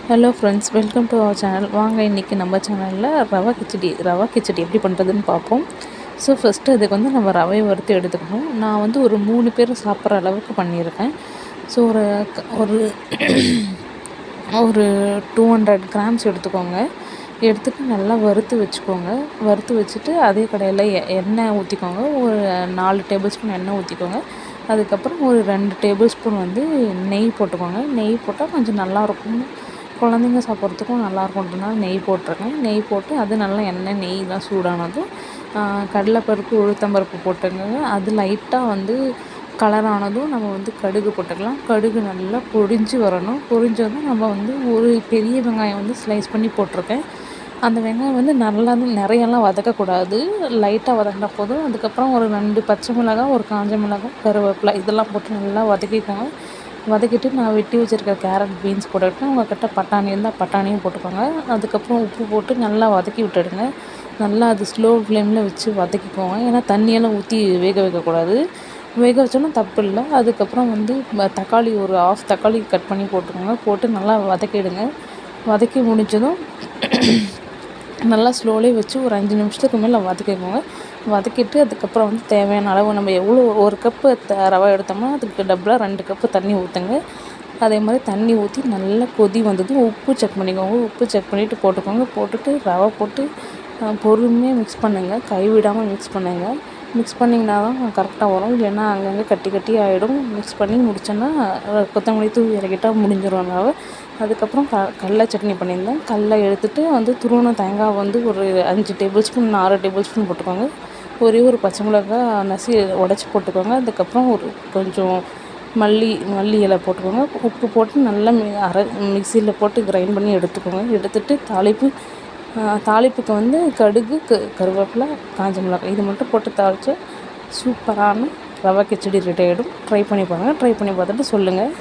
Hello friends, welcome to our channel. வாங்க இன்றைக்கி நம்ம சேனலில் ரவா கிச்சடி எப்படி பண்ணுறதுன்னு பார்ப்போம். ஸோ ஃபஸ்ட்டு அதுக்கு வந்து நம்ம ரவையை வறுத்து எடுத்துக்கணும். நான் வந்து ஒரு 3 பேர் சாப்பிட்ற அளவுக்கு பண்ணியிருக்கேன். ஸோ ஒரு ஒரு ஒரு 200 கிராம்ஸ் எடுத்துக்கோங்க. எடுத்துட்டு நல்லா வறுத்து வச்சுக்கோங்க. வறுத்து வச்சுட்டு அதே கடையில் எண்ணெய் ஊற்றிக்கோங்க. ஒரு 4 டேபிள் ஸ்பூன் எண்ணெய் ஊற்றிக்கோங்க. அதுக்கப்புறம் ஒரு 2 டேபிள் ஸ்பூன் வந்து நெய் போட்டுக்கோங்க. நெய் போட்டால் கொஞ்சம் நல்லாயிருக்கும். குழந்தைங்க சாப்பிட்றதுக்கும் நல்லாயிருக்குன்றதுனால நெய் போட்டிருக்கேன். நெய் போட்டு அது நல்லா நெய்லாம் சூடானதும் கடலைப்பருப்பு, உளுத்தம்பருப்பு போட்டுங்க. அது லைட்டாக வந்து கலரானதும் நம்ம வந்து கடுகு போட்டுக்கலாம். கடுகு நல்லா பொரிஞ்சு வரணும். பொரிஞ்சதும் நம்ம வந்து ஒரு பெரிய வெங்காயம் வந்து ஸ்லைஸ் பண்ணி போட்டிருக்கேன். அந்த வெங்காயம் வந்து நிறையெல்லாம் வதக்கக்கூடாது. லைட்டாக வதக்கினா போதும். அதுக்கப்புறம் ஒரு 2 பச்சை மிளகாய், ஒரு காஞ்ச மிளகாய், கருவேப்பிலை இதெல்லாம் போட்டு நல்லா வதக்கிக்கோங்க. வதக்கிட்டு நான் வெட்டி வச்சுருக்க கேரட், பீன்ஸ் போட்டுக்கிட்டேன். உங்கள்கிட்ட பட்டாணி இருந்தால் பட்டாணியும் போட்டுக்கோங்க. அதுக்கப்புறம் உப்பு போட்டு நல்லா வதக்கி விட்டுடுங்க. நல்லா அது ஸ்லோ ஃப்ளேமில் வச்சு வதக்கிக்கோங்க. ஏன்னா தண்ணியெல்லாம் ஊற்றி வேக வைக்கக்கூடாது. வேக வச்சோன்னா தப்பு இல்லை. அதுக்கப்புறம் வந்து தக்காளி ஒரு ஆஃப் தக்காளி கட் பண்ணி போட்டுக்கோங்க. போட்டு நல்லா வதக்கிடுங்க. வதக்கி முடிஞ்சதும் நல்லா ஸ்லோலே வச்சு ஒரு 5 நிமிஷத்துக்கு மேலே வதக்கிக்கோங்க. வதக்கிட்டு அதுக்கப்புறம் வந்து தேவையான அளவு நம்ம எவ்வளோ ஒரு கப்பு ரவை எடுத்தோம்னா அதுக்கு டபுளாக 2 கப்பு தண்ணி ஊற்றுங்க. அதே மாதிரி தண்ணி ஊற்றி நல்லா கொதி வந்ததும் உப்பு செக் பண்ணிக்கோங்க. உப்பு செக் பண்ணிவிட்டு போட்டுக்கோங்க. போட்டுட்டு ரவை போட்டு பொறுமையாக மிக்ஸ் பண்ணுங்கள். கைவிடாமல் மிக்ஸ் பண்ணுங்கள். மிக்ஸ் பண்ணிங்கன்னா தான் கரெக்டாக வரும். இல்லைன்னா அங்கங்கே கட்டி கட்டி ஆகிடும். மிக்ஸ் பண்ணி முடிச்சோன்னா கொத்தமல்லி தூவி இறக்கிட்டால் முடிஞ்சிடும் ரவை. அதுக்கப்புறம் கடலை சட்னி பண்ணியிருந்தேன். கடலை எடுத்துகிட்டு வந்து துருவின தேங்காய் வந்து ஒரு 5 டேபிள் ஸ்பூன் 6 டேபிள் ஸ்பூன் போட்டுக்கோங்க. ஒரே ஒரு பச்சை மிளகாய் உடச்சி போட்டுக்கோங்க. அதுக்கப்புறம் ஒரு கொஞ்சம் மல்லி இலை போட்டுக்கோங்க. உப்பு போட்டு நல்லா மிக்சியில் போட்டு கிரைண்ட் பண்ணி எடுத்துக்கோங்க. எடுத்துகிட்டு தாளிப்புக்கு வந்து கடுகு, கருவேப்பிலை, காஞ்ச மிளகாய் இது மட்டும் போட்டு தாளித்து சூப்பரான ரவா கிச்சடி ரெடி ஆகிடும். ட்ரை பண்ணி பாருங்கள். ட்ரை பண்ணி பார்த்துட்டு சொல்லுங்கள்.